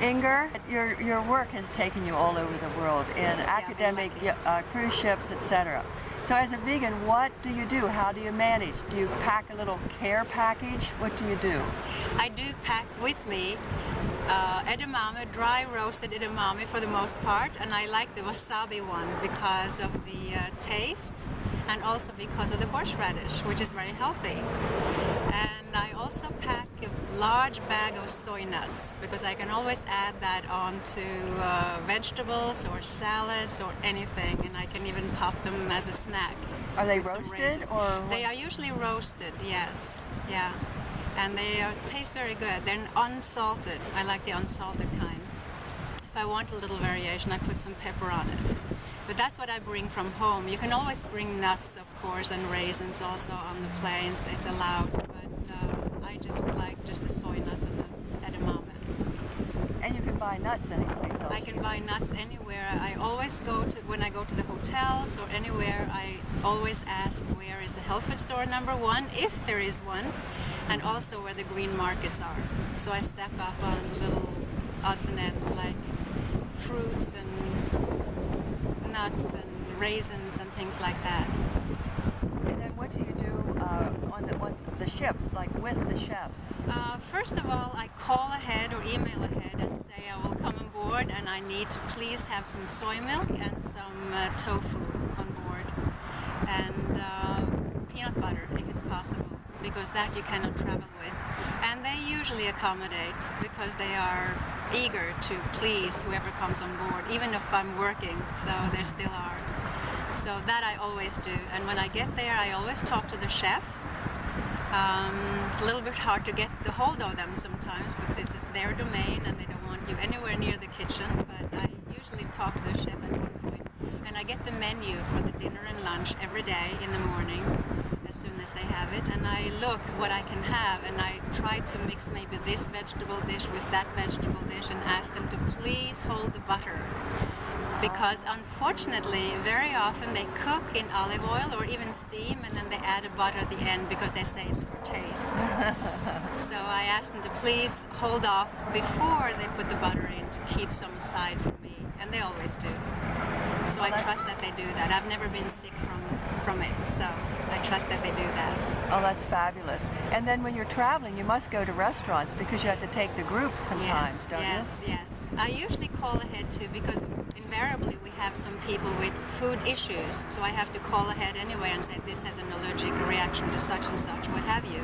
Inger, your work has taken you all over the world in academic cruise ships, etc. So as a vegan, what do you do? How do you manage? Do you pack a little care package? What do you do? I do pack with me edamame, dry roasted edamame for the most part, and I like the wasabi one because of the taste and also because of the horseradish, which is very healthy. And I also pack a large bag of soy nuts because I can always add that on to vegetables or salads or anything, and I can even pop them as a snack. Are they roasted or? They are usually roasted, yes. Yeah. And they taste very good. They're unsalted. I like the unsalted kind. If I want a little variation, I put some pepper on it. But that's what I bring from home. You can always bring nuts, of course, and raisins also on the planes. It's allowed. But I just like just the soy nuts and the edamame. And you can buy nuts anyplace else? I can buy nuts anywhere. I always go to, when I go to the hotels or anywhere, I always ask where is the health food store #1, if there is one, and also where the green markets are. So I step up on little odds and ends like fruits and nuts and raisins and things like that. And then what do you do on the ships, like with the chefs? First of all, I call ahead or email ahead and say I will come on board and I need to please have some soy milk and some tofu on board, and peanut butter if it's possible, because that you cannot travel with. And they usually accommodate because they are eager to please whoever comes on board, even if I'm working, so they still are. So that I always do. And when I get there, I always talk to the chef. A little bit hard to get the hold of them sometimes because it's their domain and they don't want you anywhere near the kitchen, but I usually talk to the chef at one point. And I get the menu for the dinner and lunch every day in the morning as soon as they have it, and I look what I can have, and I try to mix maybe this vegetable dish with that vegetable dish and ask them to please hold the butter. Because unfortunately, very often they cook in olive oil or even steam, and then they add a butter at the end because they say it's for taste. So I ask them to please hold off before they put the butter in to keep some aside for me, and they always do. So I trust that they do that. I've never been sick from it, so I trust that they do that. Oh, that's fabulous. And then when you're traveling, you must go to restaurants because you have to take the groups sometimes, don't you? Yes. I usually call ahead too because invariably we have some people with food issues, so I have to call ahead anyway and say this has an allergic reaction to such and such, what have you.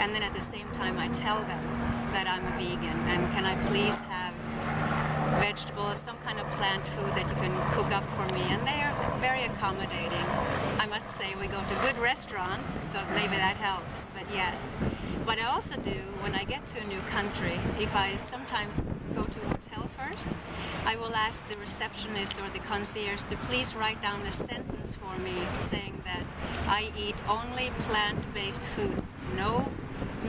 And then at the same time I tell them that I'm a vegan and can I please have vegetables, some kind of plant food that you can cook up for me, and they are very accommodating. I must say we go to good restaurants, so maybe that helps, but yes. What I also do when I get to a new country, if I sometimes go to a hotel first, I will ask the receptionist or the concierge to please write down a sentence for me saying that I eat only plant-based food, no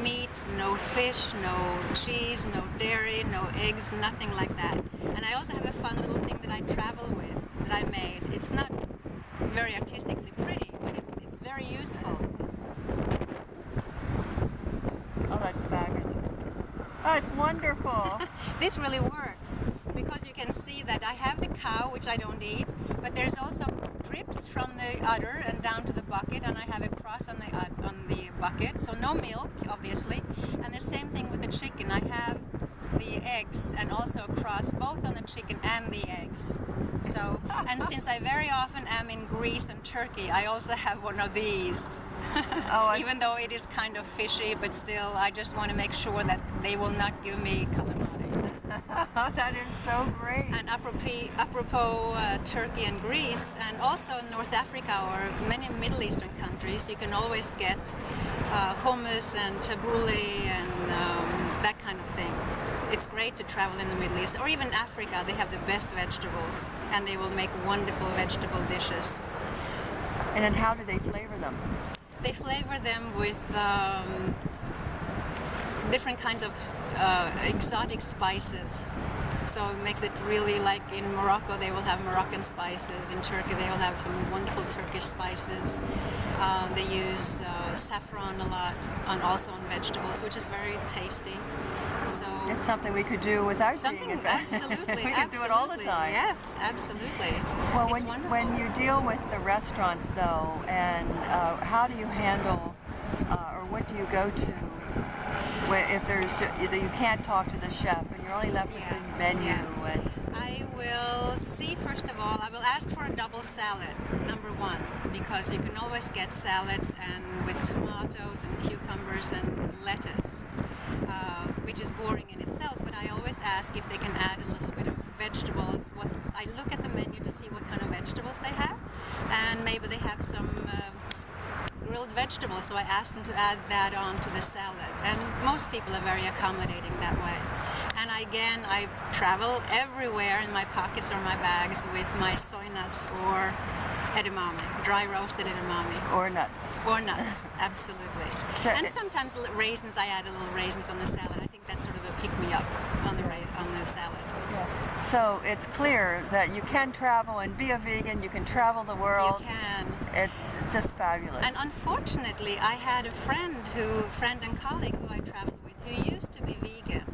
meat, no fish, no cheese, no dairy, no eggs, nothing like that. And I also have a fun little thing that I travel with that I made. It's not very artistically pretty, but it's very useful. Oh, that's fabulous. Oh, it's wonderful. This really works because you can see that I have the cow, which I don't eat, but there's also drips from the udder and down to the bucket, and I have a cross on the bucket, so no milk, obviously. And the same thing with the chicken. I have the eggs and also a cross both on the chicken and the eggs. So, and since I very often am in Greece and Turkey, I also have one of these. Even though it is kind of fishy, but still, I just want to make sure that they will not give me calamari. That is so great. And apropos Turkey and Greece, and also North Africa or many Middle Eastern countries, you can always get hummus and tabbouleh and that kind of thing. It's great to travel in the Middle East, or even Africa. They have the best vegetables, and they will make wonderful vegetable dishes. And then how do they flavor them? They flavor them with different kinds of exotic spices. So it makes it really like in Morocco they will have Moroccan spices, in Turkey they will have some wonderful Turkish spices. They use saffron a lot, and also on vegetables, which is very tasty. So it's something we could do without something being absolutely. we could do it all the time. Yes, absolutely. Well, it's wonderful. when you deal with the restaurants, though, and how do you handle, or what do you go to, if there's either you can't talk to the chef and you're only left with the menu? And I will see, first of all, I will ask for a double salad, number one, because you can always get salads and with tomatoes and cucumbers and lettuce, which is boring in itself, but I always ask if they can add a little bit of vegetables. I look at the menu to see what kind of vegetables they have, and maybe they have some grilled vegetables, so I ask them to add that on to the salad, and most people are very accommodating that way. And again, I travel everywhere in my pockets or my bags with my soy nuts or edamame, dry roasted edamame. or nuts. Or nuts, absolutely. So and sometimes raisins, I add a little raisins on the salad. I think that's sort of a pick-me-up on the salad. Yeah. So it's clear that you can travel and be a vegan, you can travel the world. You can. It's just fabulous. And unfortunately, I had a friend and colleague who I traveled with who used to be vegan.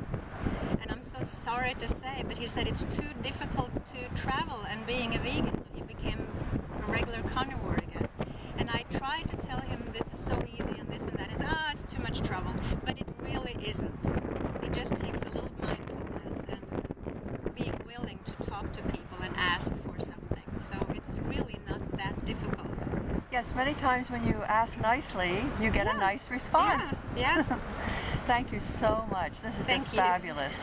And I'm so sorry to say, but he said it's too difficult to travel and being a vegan, so he became a regular carnivore again. And I tried to tell him that it's so easy and this and that. He said, it's too much trouble. But it really isn't. It just takes a little mindfulness and being willing to talk to people and ask for something. So it's really not that difficult. Yes, many times when you ask nicely, you get a nice response. Yeah. Thank you so much. This is Thank just you. fabulous.